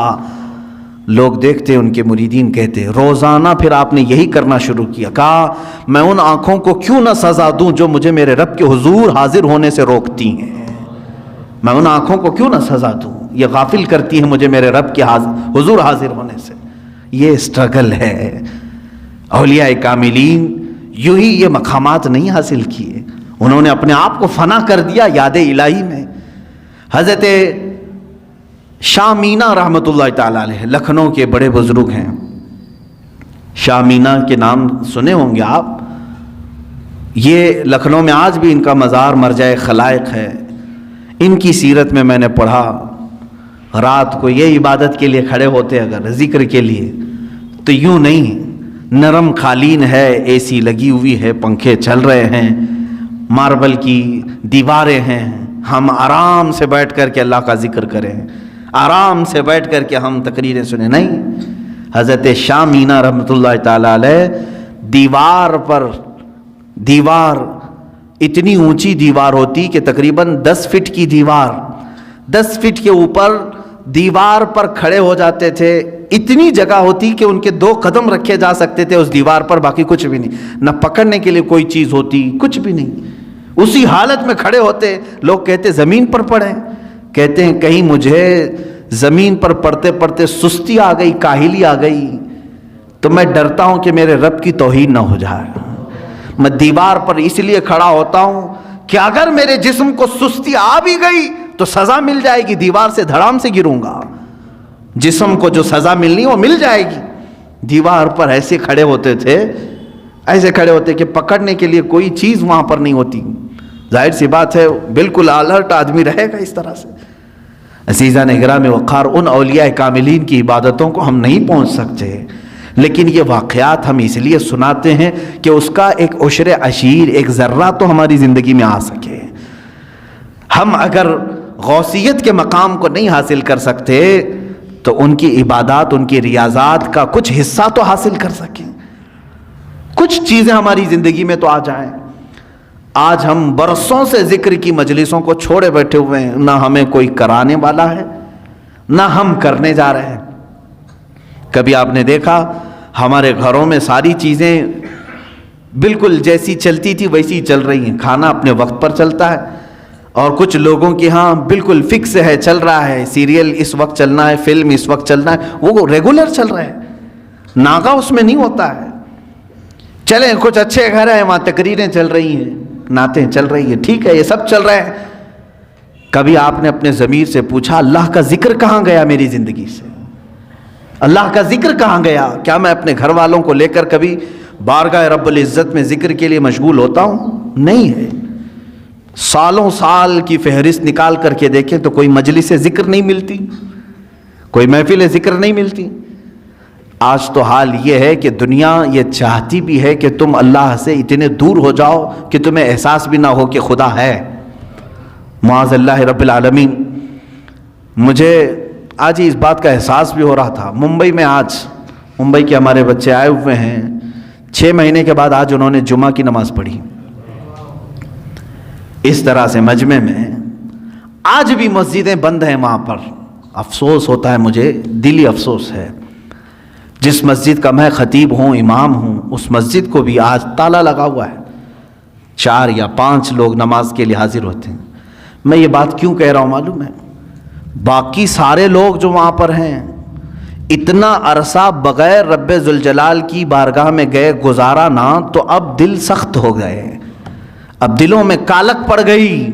لوگ دیکھتے، ان کے مریدین کہتے، روزانہ پھر آپ نے یہی کرنا شروع کیا۔ کہا میں ان آنکھوں کو کیوں نہ سزا دوں جو مجھے میرے رب کے حضور حاضر ہونے سے روکتی ہیں، میں ان آنکھوں کو کیوں نہ سزا دوں، یہ غافل کرتی ہیں مجھے میرے رب کے حضور حاضر ہونے سے۔ یہ سٹرگل ہے۔ اولیاء کاملین یوں ہی یہ مقامات نہیں حاصل کیے، انہوں نے اپنے آپ کو فنا کر دیا یاد الہی میں۔ حضرت شاہ مینا رحمۃ اللہ تعالیٰ علیہ لکھنؤ کے بڑے بزرگ ہیں۔ شاہ مینا کے نام سنے ہوں گے آپ، یہ لکھنؤ میں آج بھی ان کا مزار مرجع خلائق ہے۔ ان کی سیرت میں میں نے پڑھا، رات کو یہ عبادت کے لیے کھڑے ہوتے اگر ذکر کے لیے تو یوں نہیں، نرم قالین ہے، اے سی لگی ہوئی ہے، پنکھے چل رہے ہیں، ماربل کی دیواریں ہیں، ہم آرام سے بیٹھ کر کے اللہ کا ذکر کریں، آرام سے بیٹھ کر کے ہم تقریریں سنیں، نہیں۔ حضرت شاہ مینا رحمۃ اللہ تعالی علیہ دیوار اتنی اونچی دیوار ہوتی کہ تقریباً 10 فٹ کی دیوار، 10 فٹ کے اوپر دیوار پر کھڑے ہو جاتے تھے۔ اتنی جگہ ہوتی کہ ان کے 2 قدم رکھے جا سکتے تھے اس دیوار پر، باقی کچھ بھی نہیں، نہ پکڑنے کے لیے کوئی چیز ہوتی، کچھ بھی نہیں۔ اسی حالت میں کھڑے ہوتے، لوگ کہتے زمین پر پڑھیں، کہتے ہیں کہیں مجھے زمین پر پڑھتے پڑھتے سستی آ گئی، کاہلی آ گئی تو میں ڈرتا ہوں کہ میرے رب کی توہین نہ ہو جائے۔ میں دیوار پر اس لیے کھڑا ہوتا ہوں کہ اگر میرے جسم کو سستی آ بھی گئی تو سزا مل جائے گی، دیوار سے دھڑام سے گروں گا، جسم کو جو سزا ملنی وہ مل جائے گی۔ دیوار پر ایسے کھڑے ہوتے تھے، ایسے کھڑے ہوتے کہ پکڑنے کے لیے کوئی چیز وہاں پر نہیں ہوتی۔ ظاہر سی بات ہے بالکل الرٹ آدمی رہے گا اس طرح سے۔ عزیزان اکرام وقار، ان اولیاء کاملین کی عبادتوں کو ہم نہیں پہنچ سکتے، لیکن یہ واقعات ہم اس لیے سناتے ہیں کہ اس کا ایک عشر عشیر، ایک ذرہ تو ہماری زندگی میں آ سکے۔ ہم اگر غوثیت کے مقام کو نہیں حاصل کر سکتے تو ان کی عبادات، ان کی ریاضات کا کچھ حصہ تو حاصل کر سکیں، کچھ چیزیں ہماری زندگی میں تو آ جائیں۔ آج ہم برسوں سے ذکر کی مجلسوں کو چھوڑے بیٹھے ہوئے ہیں، نہ ہمیں کوئی کرانے والا ہے نہ ہم کرنے جا رہے ہیں۔ کبھی آپ نے دیکھا ہمارے گھروں میں ساری چیزیں بالکل جیسی چلتی تھی ویسی چل رہی ہیں. کھانا اپنے وقت پر چلتا ہے, اور کچھ لوگوں کے ہاں بالکل فکس ہے, چل رہا ہے, سیریل اس وقت چلنا ہے, فلم اس وقت چلنا ہے, وہ ریگولر چل رہا ہے, ناغہ اس میں نہیں ہوتا ہے. چلیں کچھ اچھے گھر ہیں وہاں تقریریں چل رہی ہیں, نعتیں چل رہی ہیں, ٹھیک ہے, یہ سب چل رہے ہیں. کبھی آپ نے اپنے ضمیر سے پوچھا اللہ کا ذکر کہاں گیا میری زندگی سے؟ اللہ کا ذکر کہاں گیا؟ کیا میں اپنے گھر والوں کو لے کر کبھی بارگاہ رب العزت میں ذکر کے لیے مشغول ہوتا ہوں؟ نہیں ہے. سالوں سال کی فہرست نکال کر کے دیکھیں تو کوئی مجلس ذکر نہیں ملتی, کوئی محفل ذکر نہیں ملتی. آج تو حال یہ ہے کہ دنیا یہ چاہتی بھی ہے کہ تم اللہ سے اتنے دور ہو جاؤ کہ تمہیں احساس بھی نہ ہو کہ خدا ہے. معاذ اللہ رب العالمین. مجھے آج ہی اس بات کا احساس بھی ہو رہا تھا. ممبئی میں آج ممبئی کے ہمارے بچے آئے ہوئے ہیں, 6 مہینے کے بعد آج انہوں نے جمعہ کی نماز پڑھی. اس طرح سے مجمع میں آج بھی مسجدیں بند ہیں وہاں پر. افسوس ہوتا ہے مجھے, دلی افسوس ہے. جس مسجد کا میں خطیب ہوں, امام ہوں, اس مسجد کو بھی آج تالا لگا ہوا ہے. 4 یا 5 لوگ نماز کے لیے حاضر ہوتے ہیں. میں یہ بات کیوں کہہ رہا ہوں معلوم ہے؟ باقی سارے لوگ جو وہاں پر ہیں اتنا عرصہ بغیر رب ذوالجلال کی بارگاہ میں گئے گزارا نہ, تو اب دل سخت ہو گئے, اب دلوں میں کالک پڑ گئی,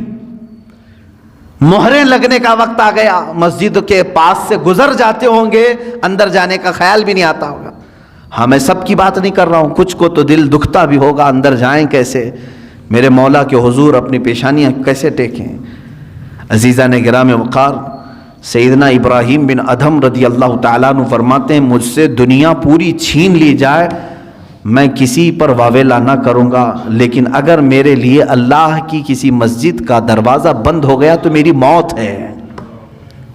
مہریں لگنے کا وقت آ گیا. مسجد کے پاس سے گزر جاتے ہوں گے, اندر جانے کا خیال بھی نہیں آتا ہوگا. ہاں میں سب کی بات نہیں کر رہا ہوں, کچھ کو تو دل دکھتا بھی ہوگا, اندر جائیں کیسے, میرے مولا کے حضور اپنی پیشانیاں کیسے ٹیکیں. عزیزان گرام وقار, سیدنا ابراہیم بن ادھم رضی اللہ تعالیٰ عنہ فرماتے ہیں مجھ سے دنیا پوری چھین لی جائے میں کسی پر واویلا نہ کروں گا, لیکن اگر میرے لیے اللہ کی کسی مسجد کا دروازہ بند ہو گیا تو میری موت ہے.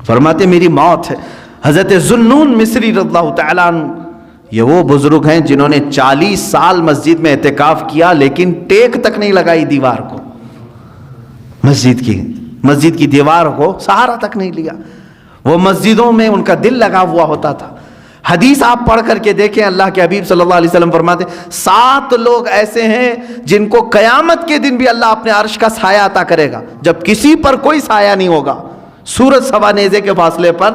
فرماتے میری موت ہے. حضرت ذوالنون مصری رضی اللہ تعالیٰ عنہ, یہ وہ بزرگ ہیں جنہوں نے 40 سال مسجد میں اعتکاف کیا لیکن ٹیک تک نہیں لگائی دیوار کو, مسجد کی دیوار کو سہارا تک نہیں لیا. وہ مسجدوں میں ان کا دل لگا ہوا ہوتا تھا. حدیث آپ پڑھ کر کے دیکھیں, اللہ کے حبیب صلی اللہ علیہ وسلم فرماتے ہیں 7 لوگ ایسے ہیں جن کو قیامت کے دن بھی اللہ اپنے عرش کا سایہ عطا کرے گا, جب کسی پر کوئی سایہ نہیں ہوگا, سورج سوا نیزے کے فاصلے پر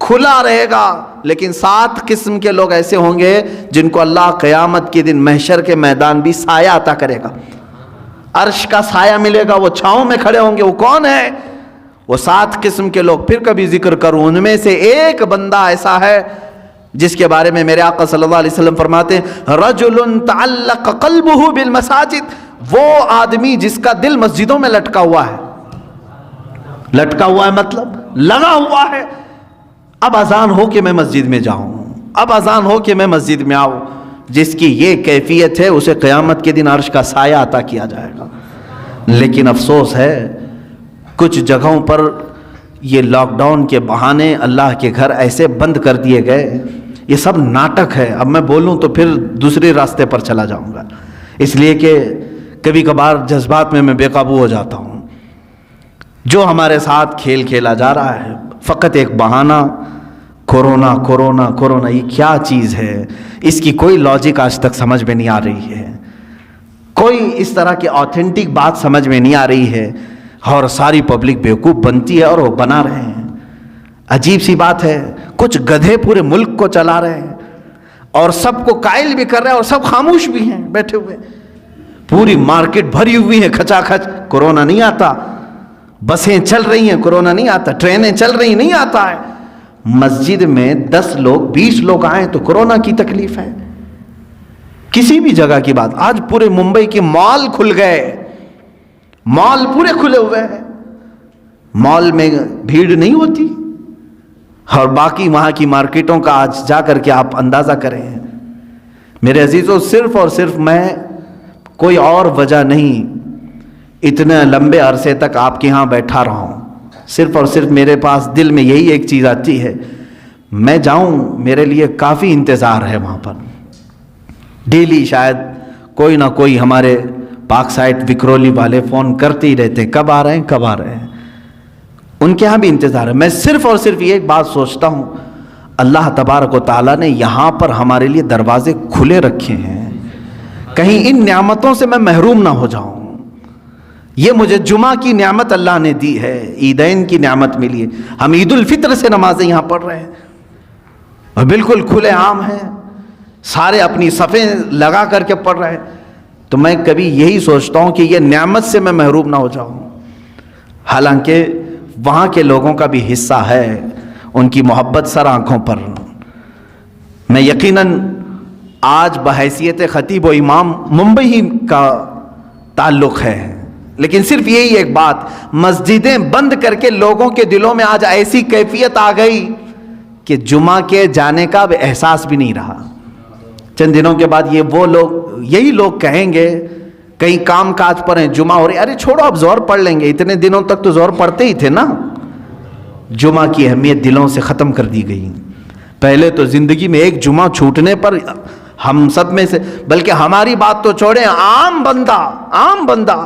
کھلا رہے گا. لیکن 7 قسم کے لوگ ایسے ہوں گے جن کو اللہ قیامت کے دن محشر کے میدان بھی سایہ عطا کرے گا, عرش کا سایہ ملے گا, وہ چھاؤں میں کھڑے ہوں گے. وہ کون ہے؟ وہ 7 قسم کے لوگ پھر کبھی ذکر کروں. ان میں سے ایک بندہ ایسا ہے جس کے بارے میں میرے آقا صلی اللہ علیہ وسلم فرماتے ہیں رجل تعلق قلبہ بالمساجد, وہ آدمی جس کا دل مسجدوں میں لٹکا ہوا ہے. لٹکا ہوا ہے مطلب لگا ہوا ہے, اب اذان ہو کہ میں مسجد میں جاؤں, اب اذان ہو کہ میں مسجد میں آؤں. جس کی یہ کیفیت ہے اسے قیامت کے دن عرش کا سایہ عطا کیا جائے گا. لیکن افسوس ہے کچھ جگہوں پر یہ لاک ڈاؤن کے بہانے اللہ کے گھر ایسے بند کر دیے گئے. یہ سب ناٹک ہے. اب میں بولوں تو پھر دوسرے راستے پر چلا جاؤں گا, اس لیے کہ کبھی کبھار جذبات میں بے قابو ہو جاتا ہوں. جو ہمارے ساتھ کھیل کھیلا جا رہا ہے فقط ایک بہانہ, کورونا کورونا کورونا, یہ کیا چیز ہے؟ اس کی کوئی لاجک آج تک سمجھ میں نہیں آ رہی ہے, کوئی اس طرح کی آتھینٹک بات سمجھ میں نہیں آ رہی ہے, اور ساری پبلک بیوقوف بنتی ہے اور وہ بنا رہے ہیں. عجیب سی بات ہے, کچھ گدھے پورے ملک کو چلا رہے ہیں اور سب کو قائل بھی کر رہے ہیں اور سب خاموش بھی ہیں بیٹھے ہوئے. پوری مارکیٹ بھری ہوئی ہے کھچا کھچ, کورونا نہیں آتا. بسیں چل رہی ہیں, کورونا نہیں آتا. ٹرینیں چل رہی, نہیں آتا ہے. مسجد میں 10 لوگ 20 لوگ آئیں تو کورونا کی تکلیف ہے. کسی بھی جگہ کی بات, آج پورے ممبئی کے مال کھل گئے, مال پورے کھلے ہوئے ہیں, مال میں بھیڑ نہیں ہوتی, اور باقی وہاں کی مارکیٹوں کا آج جا کر کے آپ اندازہ کریں. میرے عزیزوں, صرف اور صرف میں, کوئی اور وجہ نہیں, اتنے لمبے عرصے تک آپ کے ہاں بیٹھا رہا ہوں, صرف اور صرف میرے پاس دل میں یہی ایک چیز آتی ہے, میں جاؤں, میرے لیے کافی انتظار ہے وہاں پر. ڈیلی شاید کوئی نہ کوئی ہمارے پاک سائٹ وکرولی والے فون کرتے ہی رہتے ہیں, کب آ رہے ہیں کب آ رہے ہیں. ان کے ہاں بھی انتظار ہے. میں صرف اور صرف یہ ایک بات سوچتا ہوں, اللہ تبارک و تعالیٰ نے یہاں پر ہمارے لیے دروازے کھلے رکھے ہیں, کہیں ان نعمتوں سے میں محروم نہ ہو جاؤں. یہ مجھے جمعہ کی نعمت اللہ نے دی ہے, عیدین کی نعمت ملی ہے. ہم عید الفطر سے نمازیں یہاں پڑھ رہے ہیں اور بالکل کھلے عام ہیں, سارے اپنی صفیں لگا کر کے پڑھ رہے ہیں. تو میں کبھی یہی سوچتا ہوں کہ یہ نعمت سے میں محروم نہ ہو جاؤں, حالانکہ وہاں کے لوگوں کا بھی حصہ ہے, ان کی محبت سر آنکھوں پر. میں یقیناً آج بحیثیت خطیب و امام ممبئی ہی کا تعلق ہے, لیکن صرف یہی ایک بات, مسجدیں بند کر کے لوگوں کے دلوں میں آج ایسی کیفیت آ گئی کہ جمعہ کے جانے کا اب احساس بھی نہیں رہا. چند دنوں کے بعد یہی لوگ کہیں گے, کہیں کام کاج پر ہیں, جمعہ ہو رہی, ارے چھوڑو اب زور پڑھ لیں گے, اتنے دنوں تک تو زور پڑھتے ہی تھے نا. جمعہ کی اہمیت دلوں سے ختم کر دی گئی. پہلے تو زندگی میں ایک جمعہ چھوٹنے پر ہم سب میں سے, بلکہ ہماری بات تو چھوڑیں, عام بندہ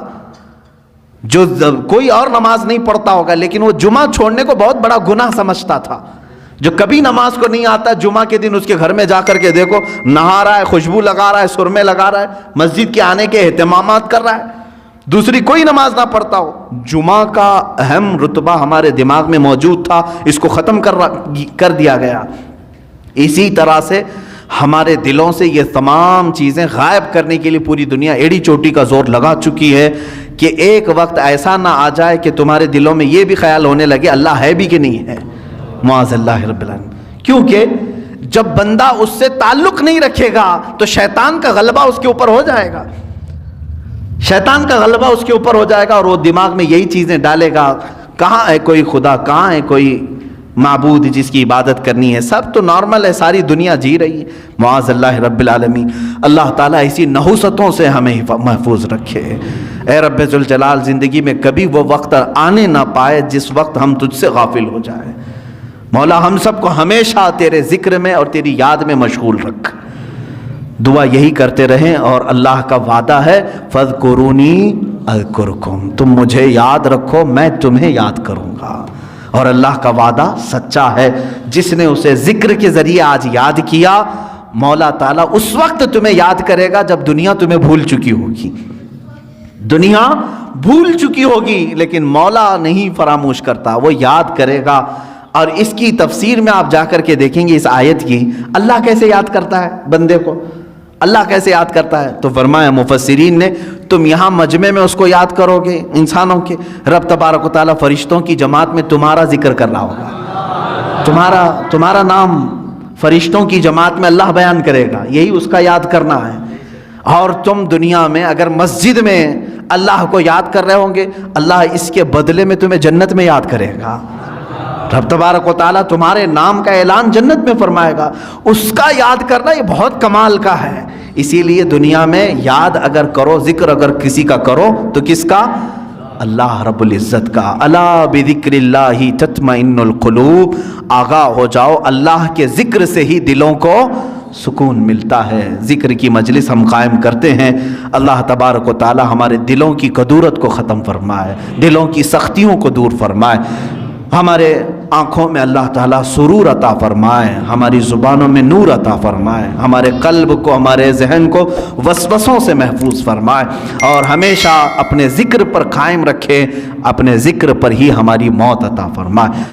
جو کوئی اور نماز نہیں پڑھتا ہوگا لیکن وہ جمعہ چھوڑنے کو بہت بڑا گناہ سمجھتا تھا. جو کبھی نماز کو نہیں آتا, جمعہ کے دن اس کے گھر میں جا کر کے دیکھو, نہا رہا ہے, خوشبو لگا رہا ہے, سرمے لگا رہا ہے, مسجد کے آنے کے اہتمامات کر رہا ہے, دوسری کوئی نماز نہ پڑھتا ہو. جمعہ کا اہم رتبہ ہمارے دماغ میں موجود تھا, اس کو ختم کر دیا گیا. اسی طرح سے ہمارے دلوں سے یہ تمام چیزیں غائب کرنے کے لیے پوری دنیا ایڑی چوٹی کا زور لگا چکی ہے کہ ایک وقت ایسا نہ آ جائے کہ تمہارے دلوں میں یہ بھی خیال ہونے لگے اللہ ہے بھی کہ نہیں ہے. معاذ اللہ رب العالمین. کیونکہ جب بندہ اس سے تعلق نہیں رکھے گا تو شیطان کا غلبہ اس کے اوپر ہو جائے گا, شیطان کا غلبہ اس کے اوپر ہو جائے گا اور وہ دماغ میں یہی چیزیں ڈالے گا, کہاں ہے کوئی خدا, کہاں ہے کوئی معبود جس کی عبادت کرنی ہے, سب تو نارمل ہے, ساری دنیا جی رہی ہے. معاذ اللہ رب العالمین. اللہ تعالیٰ اسی نحوستوں سے ہمیں محفوظ رکھے. اے رب ذوالجلال, زندگی میں کبھی وہ وقت آنے نہ پائے جس وقت ہم تجھ سے غافل ہو جائیں. مولا ہم سب کو ہمیشہ تیرے ذکر میں اور تیری یاد میں مشغول رکھ. دعا یہی کرتے رہیں, اور اللہ کا وعدہ ہے فَاذْكُرُونِي أَذْكُرْكُمْ, تم مجھے یاد رکھو میں تمہیں یاد کروں گا. اور اللہ کا وعدہ سچا ہے, جس نے اسے ذکر کے ذریعے آج یاد کیا, مولا تعالیٰ اس وقت تمہیں یاد کرے گا جب دنیا تمہیں بھول چکی ہوگی. دنیا بھول چکی ہوگی لیکن مولا نہیں فراموش کرتا, وہ یاد کرے گا. اور اس کی تفسیر میں آپ جا کر کے دیکھیں گے اس آیت کی, اللہ کیسے یاد کرتا ہے بندے کو, اللہ کیسے یاد کرتا ہے. تو فرمایا مفسرین نے, تم یہاں مجمع میں اس کو یاد کرو گے انسانوں کے, رب تبارک و تعالیٰ فرشتوں کی جماعت میں تمہارا ذکر کر رہا ہوگا, تمہارا نام فرشتوں کی جماعت میں اللہ بیان کرے گا, یہی اس کا یاد کرنا ہے. اور تم دنیا میں اگر مسجد میں اللہ کو یاد کر رہے ہوں گے, اللہ اس کے بدلے میں تمہیں جنت میں یاد کرے گا. رب تبارک و تعالیٰ تمہارے نام کا اعلان جنت میں فرمائے گا. اس کا یاد کرنا یہ بہت کمال کا ہے. اسی لیے دنیا میں یاد اگر کرو, ذکر اگر کسی کا کرو تو کس کا, اللہ رب العزت کا. الا بذکر اللہ تطمئن القلوب, آگاہ ہو جاؤ اللہ کے ذکر سے ہی دلوں کو سکون ملتا ہے. ذکر کی مجلس ہم قائم کرتے ہیں, اللہ تبارک و تعالی ہمارے دلوں کی کدورت کو ختم فرمائے, دلوں کی سختیوں کو دور فرمائے, ہمارے آنکھوں میں اللہ تعالیٰ سرور عطا فرمائے, ہماری زبانوں میں نور عطا فرمائے, ہمارے قلب کو, ہمارے ذہن کو وسوسوں سے محفوظ فرمائے, اور ہمیشہ اپنے ذکر پر قائم رکھے, اپنے ذکر پر ہی ہماری موت عطا فرمائے.